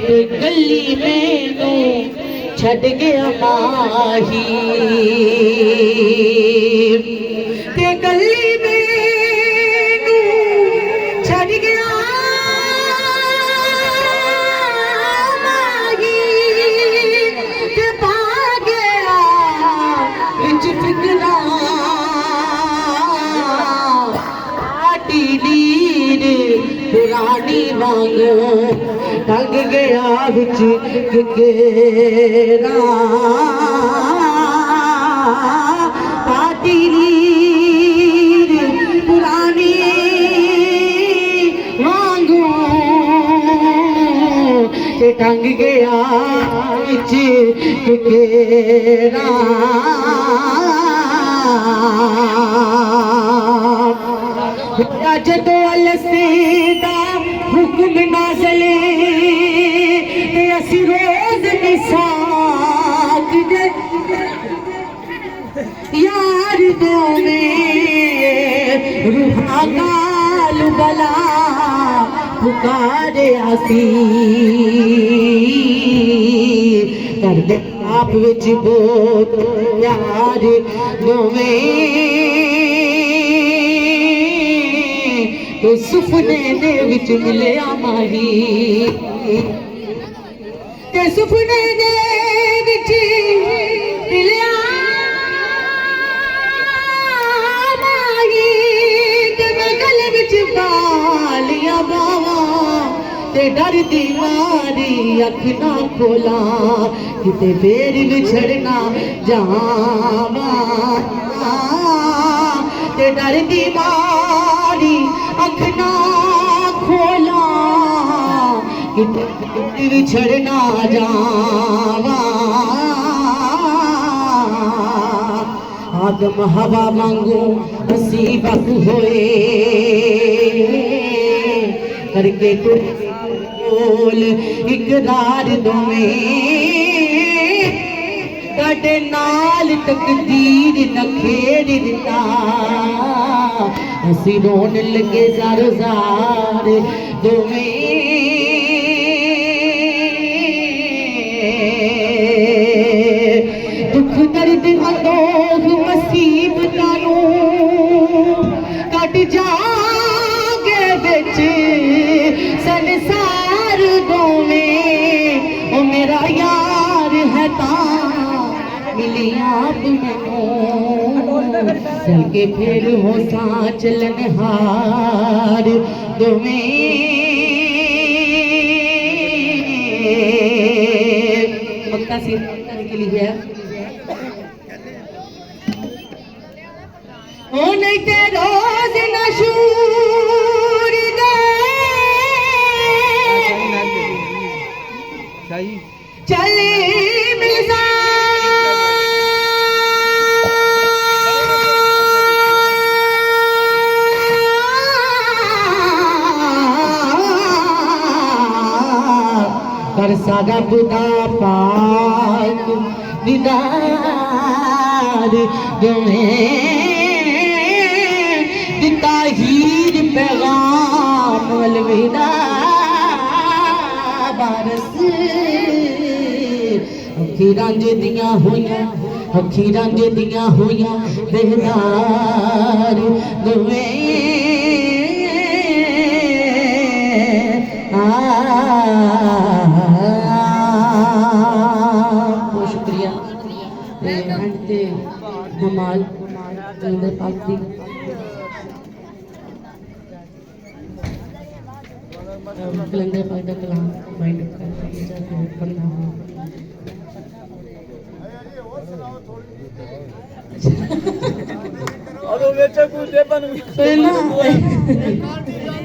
ते गली मैनू छड़ गया माही ते गली मैनू छड़ गया माही ते पा गया विच फिकरा पुरानी वांगू टंग गया बिच घेरा पुरानी वांगू टंग गया बिच घेरा जदों अलसीदा हुक्म नाज़ले ते असी रोज निसाक दे यार दोवें रूहा गाल बला पुकारे आसी करदे आप विच बहुत यार दोवें तो सुपने दे विच मिले माही ते सुपने दे विच मिले माही ते मैं गले विच बालिया बावा ते डर दी मारी अख ना खोला किते फेर विछड़ना जावा ते डर दी मारी अख ना खोला किते विछड़ना जावा आदम हवा मांगू असी वक होए करके बोल इकरार दोवें कटे नाल तकदीर न खेड़ दिता असी रोन लगे ज़ारो ज़ार दोवें दुख दर्द अंदोख मुसीबतां नूं कट जागे विच संसार दोवें ओ मेरा यार है तां मिली आप चल के फिर हो सा चलन हार दोवें मक्का से के लिए ओ नहीं ते रोज नशूर दे चले मिलसा कर सादा बुदा पाक दीदार दोवें दिता हीर पैगाम अलविदा बारस अखीरां जेदियां होइयां अखीरां जेदियां होइयां बेहदार दोवें बहुत शुक्रिया कमाल पाक दी कलंदर पाक दा कलाम माइंड करना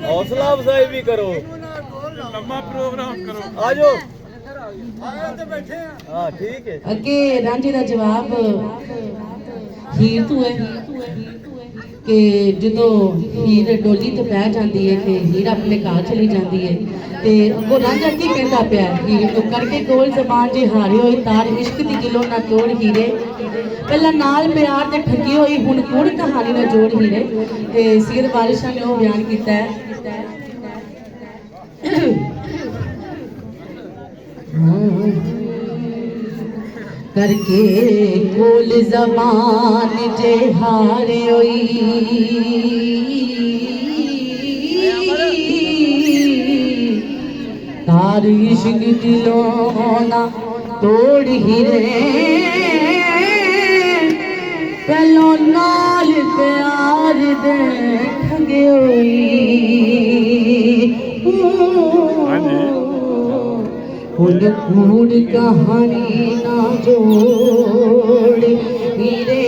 हौसला अफजाई भी करो लंबा प्रोग्राम करो आ जाओ हाँ ठीक है अगे रांझे का जवाब हीर तू है कि जो हीर डोली तो पै जाती है कि हीर अपने घर चली जाती है ते अगो रांझा की कहता पाया हीर तो करके गोल जबान जे हारे होए तार इश्क दी दिलों ना तोड़ हीरे पहला नाल प्यार ते ठगी होई हुण कौन कहानी ना जोड़ हीरे ते सीर बारिशा ने वो बयान किया है करके कोल जबान जे हारे तार इश्क दिलों ना तोड़ ही रे पहलो नाल प्यार दे ठगे हुन कूड़ कहानी ना जोड़ हीरे